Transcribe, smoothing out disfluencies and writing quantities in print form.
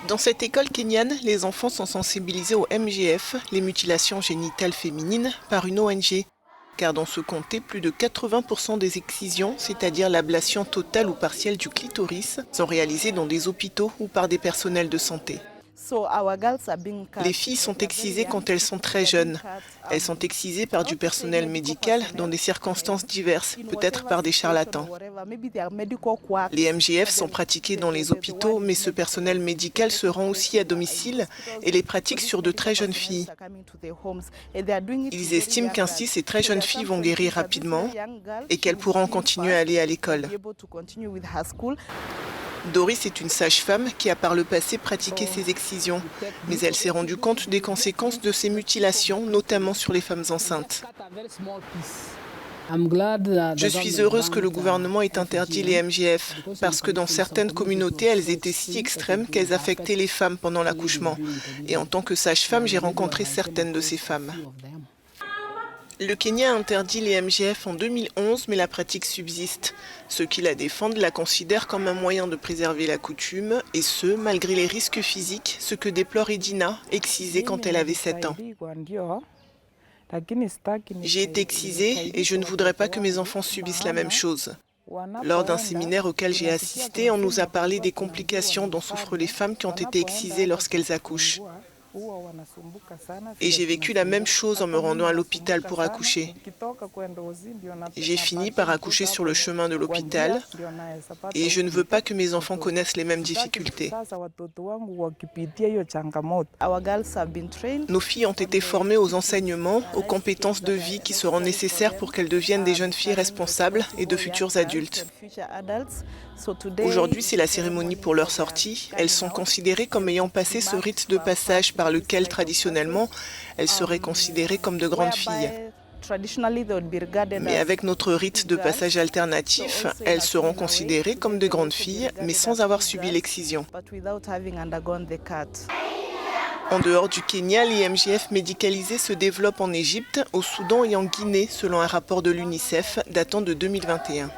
Dans cette école kenyane, les enfants sont sensibilisés au MGF, les mutilations génitales féminines, par une ONG. Car dans ce comté, plus de 80% des excisions, c'est-à-dire l'ablation totale ou partielle du clitoris, sont réalisées dans des hôpitaux ou par des personnels de santé. Les filles sont excisées quand elles sont très jeunes. Elles sont excisées par du personnel médical dans des circonstances diverses, peut-être par des charlatans. Les MGF sont pratiqués dans les hôpitaux, mais ce personnel médical se rend aussi à domicile et les pratique sur de très jeunes filles. Ils estiment qu'ainsi ces très jeunes filles vont guérir rapidement et qu'elles pourront continuer à aller à l'école. Doris est une sage-femme qui a par le passé pratiqué ces excisions, mais elle s'est rendue compte des conséquences de ces mutilations, notamment sur les femmes enceintes. Je suis heureuse que le gouvernement ait interdit les MGF, parce que dans certaines communautés, elles étaient si extrêmes qu'elles affectaient les femmes pendant l'accouchement. Et en tant que sage-femme, j'ai rencontré certaines de ces femmes. Le Kenya a interdit les MGF en 2011, mais la pratique subsiste. Ceux qui la défendent la considèrent comme un moyen de préserver la coutume, et ce, malgré les risques physiques, ce que déplore Edina, excisée quand elle avait 7 ans. J'ai été excisée et je ne voudrais pas que mes enfants subissent la même chose. Lors d'un séminaire auquel j'ai assisté, on nous a parlé des complications dont souffrent les femmes qui ont été excisées lorsqu'elles accouchent. Et j'ai vécu la même chose en me rendant à l'hôpital pour accoucher. J'ai fini par accoucher sur le chemin de l'hôpital et je ne veux pas que mes enfants connaissent les mêmes difficultés. Nos filles ont été formées aux enseignements, aux compétences de vie qui seront nécessaires pour qu'elles deviennent des jeunes filles responsables et de futurs adultes. Aujourd'hui, c'est la cérémonie pour leur sortie. Elles sont considérées comme ayant passé ce rite de passage par lequel, traditionnellement, elles seraient considérées comme de grandes filles. Mais avec notre rite de passage alternatif, elles seront considérées comme de grandes filles, mais sans avoir subi l'excision. En dehors du Kenya, les MGF médicalisés se développent en Égypte, au Soudan et en Guinée, selon un rapport de l'UNICEF datant de 2021.